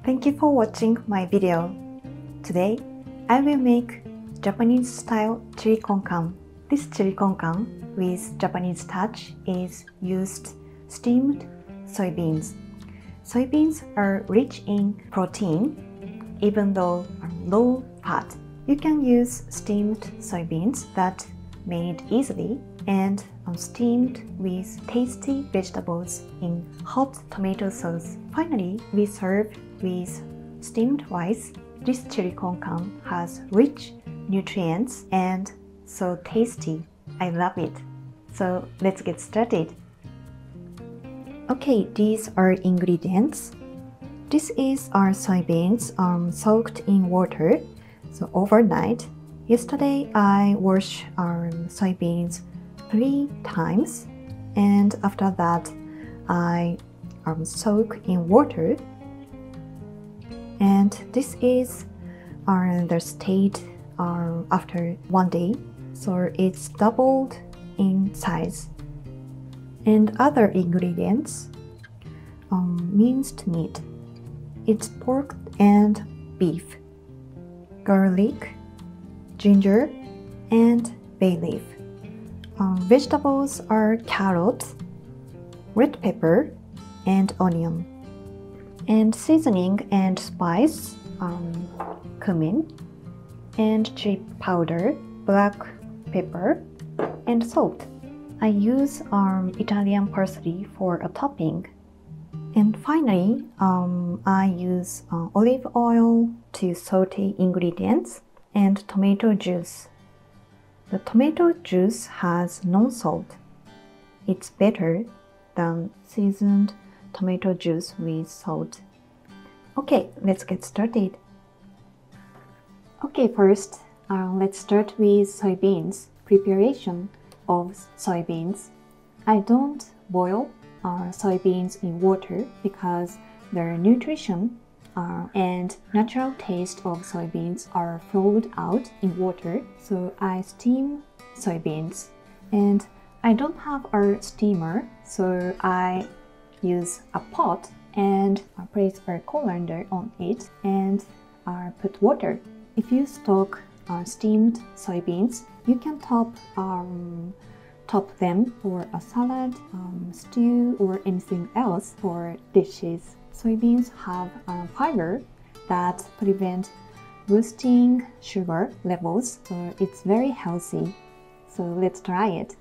Thank you for watching my video. Today, I will make Japanese-style chili con carne. This chili con carne with Japanese touch is used steamed soybeans. Soybeans are rich in protein, even though low fat. You can use steamed soybeans that made easily and steamed with tasty vegetables in hot tomato sauce. Finally, we serve with steamed rice. This chili con carne has rich nutrients and so tasty. I love it. So let's get started. Okay, these are ingredients. This is our soybeans soaked in water, so overnight. Yesterday I washed our soybeans 3 times, and after that I soak in water. And this is the state after 1 day, so it's doubled in size. And other ingredients, minced meat. It's pork and beef, garlic, ginger, and bay leaf. Vegetables are carrot, red pepper, and onion. And seasoning and spice, cumin, and chili powder, black pepper, and salt. I use Italian parsley for a topping. And finally, I use olive oil to saute ingredients and tomato juice. The tomato juice has no salt. It's better than seasoned tomato juice with salt. Okay, let's get started. Okay, first, let's start with soybeans. Preparation of soybeans. I don't boil soybeans in water because their nutrition and natural taste of soybeans are flowed out in water, so I steam soybeans. And I don't have a steamer, so I use a pot and place a colander on it and put water. If you stock steamed soybeans, you can top them for a salad, stew, or anything else for dishes. Soybeans have fiber that prevent boosting sugar levels, so it's very healthy. So let's try it.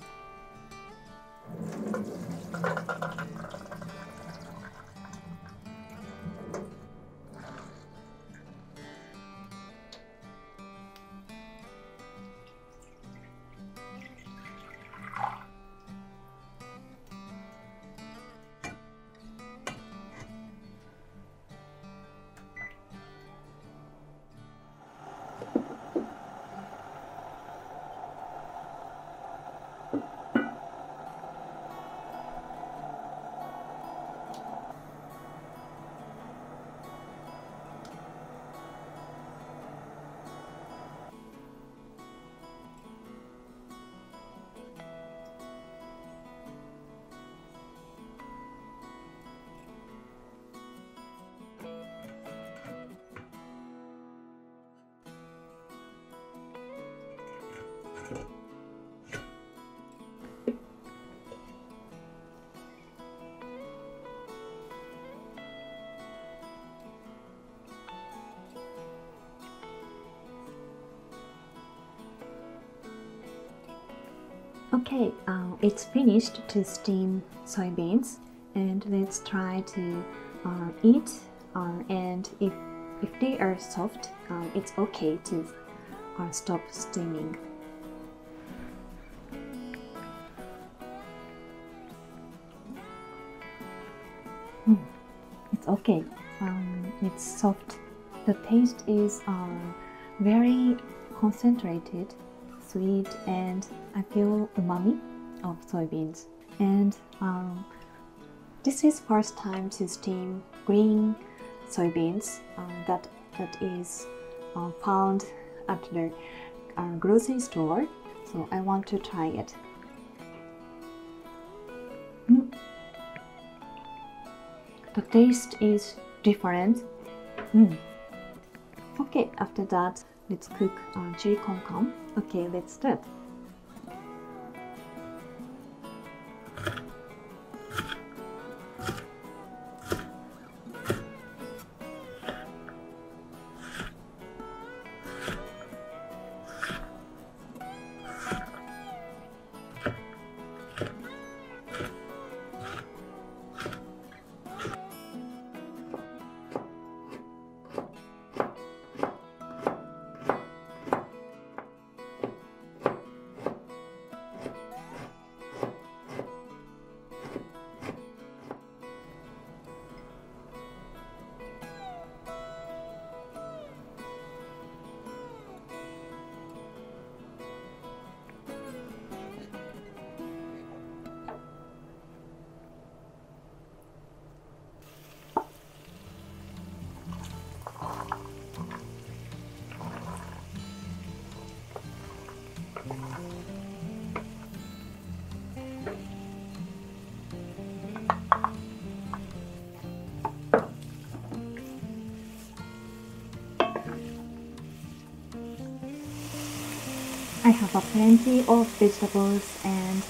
Okay, it's finished to steam soybeans, and let's try to eat. And if they are soft, it's okay to stop steaming. It's okay. it's soft. The taste is very concentrated, sweet, and I feel umami of soybeans. And this is first time to steam green soybeans that is found at the grocery store. So I want to try it. The taste is different. Okay, after that, let's cook chili con carne. Okay, let's start. I have plenty of vegetables and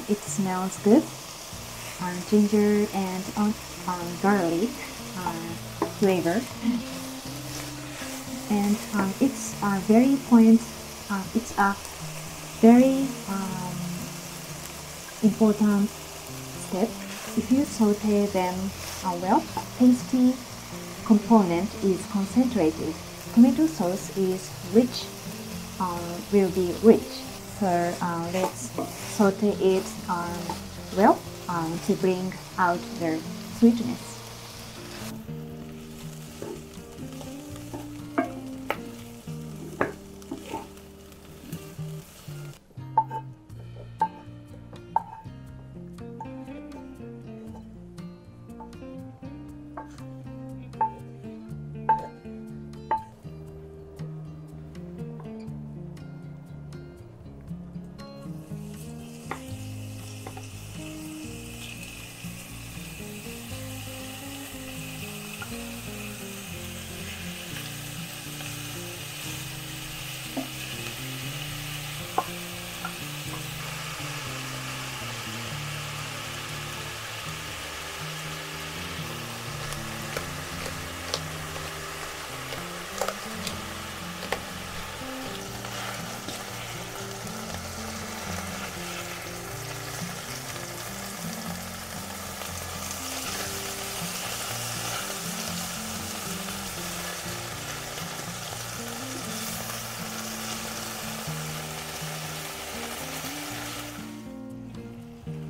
it smells good. Ginger and garlic flavor, and it's a very point. It's a very important step. If you saute them well, tasty component is concentrated. Tomato sauce is rich. Will be rich. So let's saute it well to bring out the sweetness.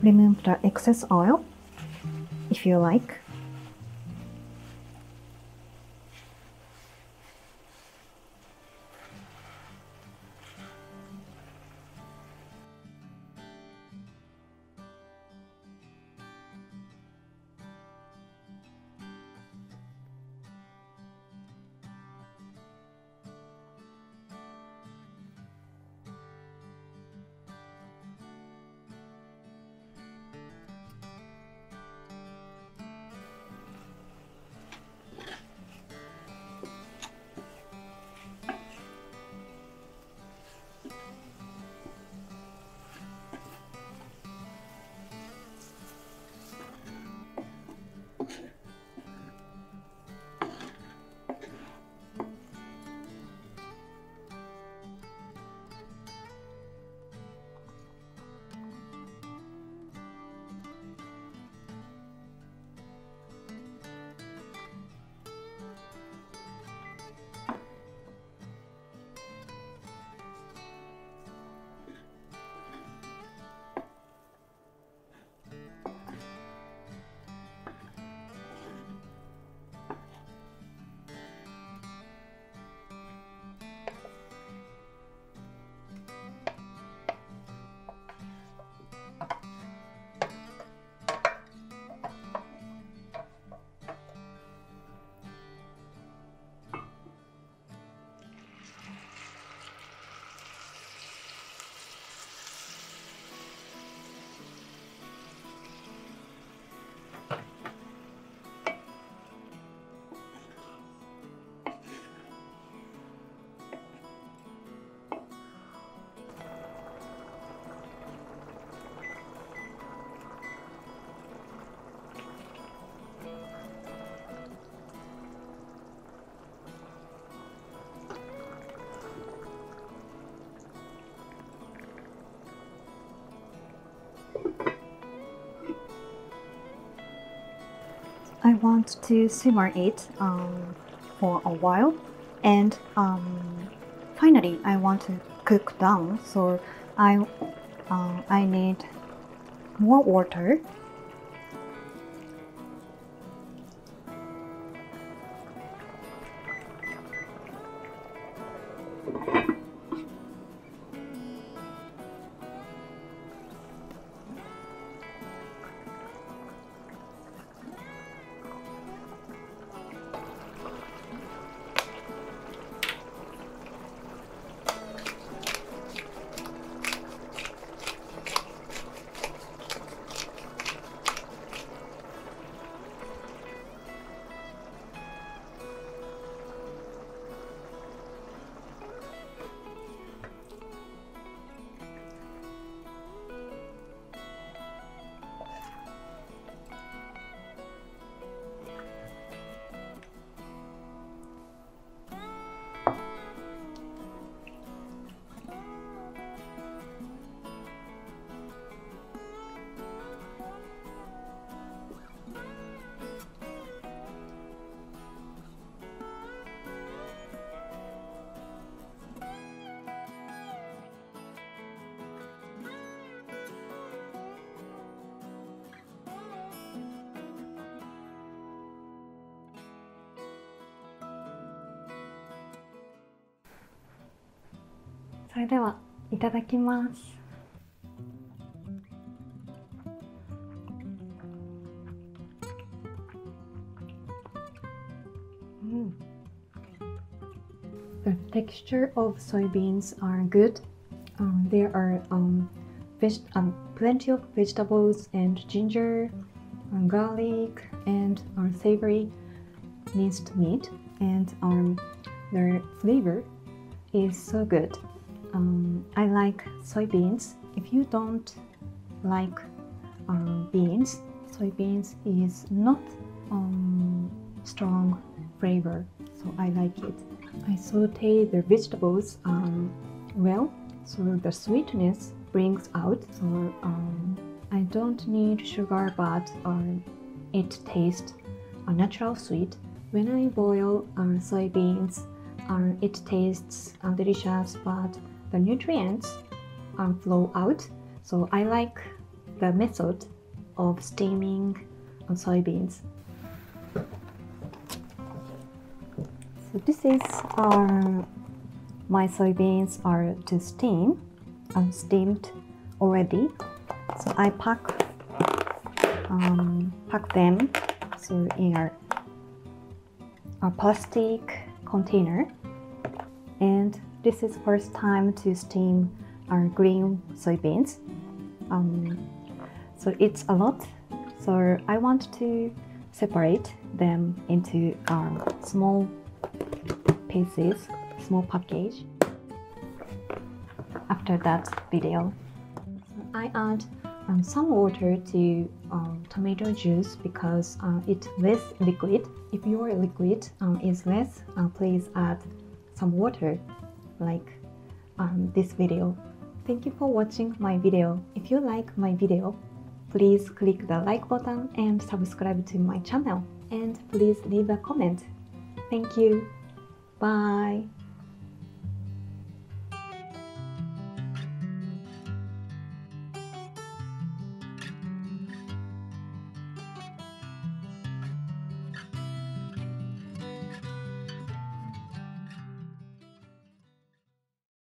Remove the excess oil if you like. I want to simmer it for a while, and finally I want to cook down, so I need more water.それではいただきます。The texture of soybeans are good. There are plenty of vegetables and ginger, garlic, and savory minced meat, and the flavor is so good. I like soybeans. If you don't like beans, soybeans is not strong flavor, so I like it. I saute the vegetables well, so the sweetness brings out. So I don't need sugar, but it tastes natural sweet. When I boil soybeans, it tastes delicious, but the nutrients flow out. So I like the method of steaming soybeans. So this is my soybeans are to steam. Steamed already. So I pack them so in a plastic container, and this is first time to steam our green soybeans. So it's a lot, so I want to separate them into small pieces, small package. After that video, I add some water to tomato juice because it's less liquid. If your liquid is less, please add some water like this video. Thank you for watching my video. If you like my video, please click the like button and subscribe to my channel. And please leave a comment. Thank you. Bye.